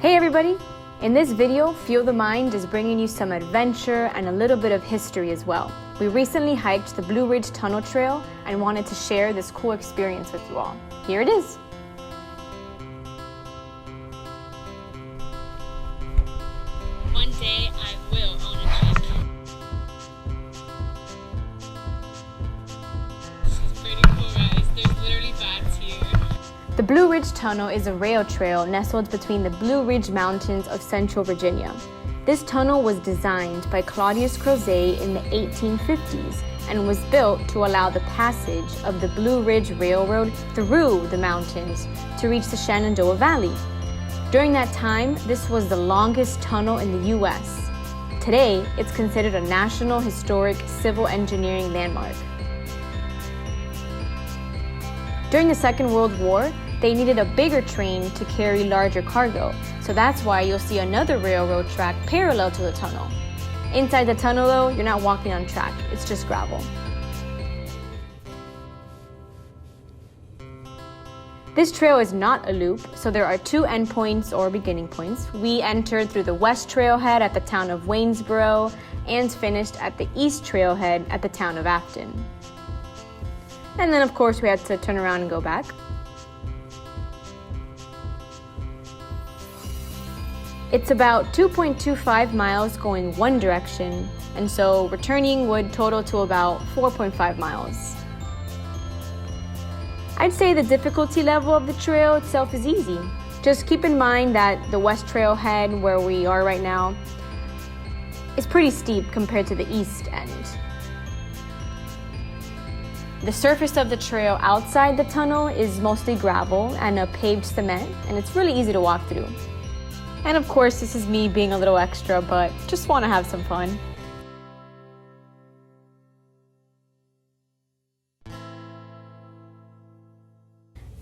Hey everybody! In this video, Fuel the Mind is bringing you some adventure and a little bit of history as well. We recently hiked the Blue Ridge Tunnel Trail and wanted to share this cool experience with you all. Here it is! One day I will own a bike. This is pretty cool, guys. There's literally bats here. The Blue Ridge Tunnel is a rail trail nestled between the Blue Ridge Mountains of Central Virginia. This tunnel was designed by Claudius Crozet in the 1850s and was built to allow the passage of the Blue Ridge Railroad through the mountains to reach the Shenandoah Valley. During that time, this was the longest tunnel in the U.S. Today, it's considered a National Historic Civil Engineering Landmark. During the Second World War, they needed a bigger train to carry larger cargo, so that's why you'll see another railroad track parallel to the tunnel. Inside the tunnel though, you're not walking on track, it's just gravel. This trail is not a loop, so there are two endpoints or beginning points. We entered through the west trailhead at the town of Waynesboro and finished at the east trailhead at the town of Afton. And then of course we had to turn around and go back. It's about 2.25 miles going one direction, and so returning would total to about 4.5 miles. I'd say the difficulty level of the trail itself is easy. Just keep in mind that the west trailhead, where we are right now, is pretty steep compared to the east end. The surface of the trail outside the tunnel is mostly gravel and a paved cement, and it's really easy to walk through. And of course, this is me being a little extra, but just want to have some fun.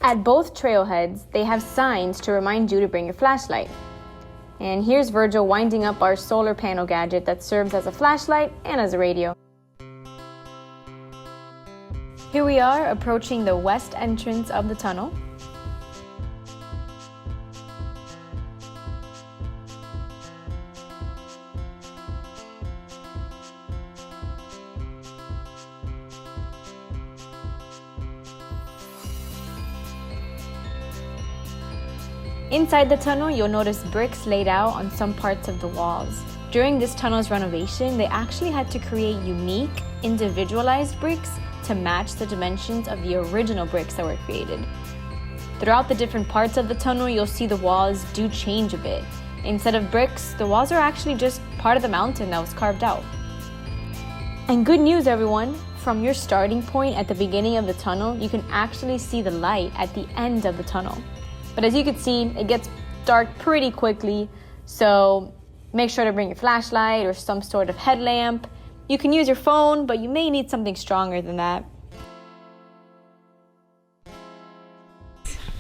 At both trailheads, they have signs to remind you to bring your flashlight. And here's Virgil winding up our solar panel gadget that serves as a flashlight and as a radio. Here we are approaching the west entrance of the tunnel. Inside the tunnel, you'll notice bricks laid out on some parts of the walls. During this tunnel's renovation, they actually had to create unique, individualized bricks to match the dimensions of the original bricks that were created. Throughout the different parts of the tunnel, you'll see the walls do change a bit. Instead of bricks, the walls are actually just part of the mountain that was carved out. And good news, everyone! From your starting point at the beginning of the tunnel, you can actually see the light at the end of the tunnel. But as you can see, it gets dark pretty quickly, so make sure to bring your flashlight or some sort of headlamp. You can use your phone, but you may need something stronger than that.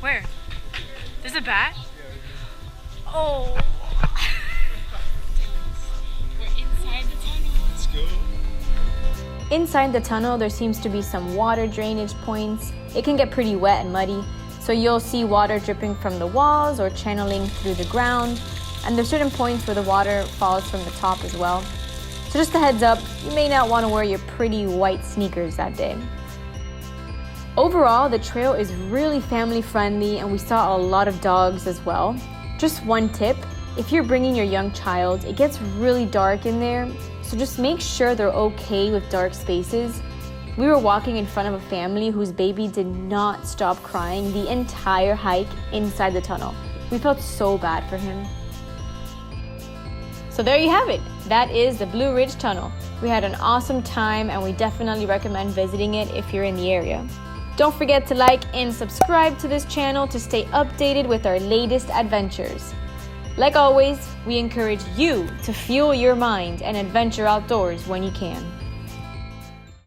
Where? There's a bat? Oh! We're inside the tunnel. Let's go. Inside the tunnel, there seems to be some water drainage points. It can get pretty wet and muddy. So you'll see water dripping from the walls or channeling through the ground. And there's certain points where the water falls from the top as well. So just a heads up, you may not want to wear your pretty white sneakers that day. Overall, the trail is really family friendly and we saw a lot of dogs as well. Just one tip, if you're bringing your young child, it gets really dark in there. So just make sure they're okay with dark spaces. We were walking in front of a family whose baby did not stop crying the entire hike inside the tunnel. We felt so bad for him. So there you have it. That is the Blue Ridge Tunnel. We had an awesome time and we definitely recommend visiting it if you're in the area. Don't forget to like and subscribe to this channel to stay updated with our latest adventures. Like always, we encourage you to fuel your mind and adventure outdoors when you can.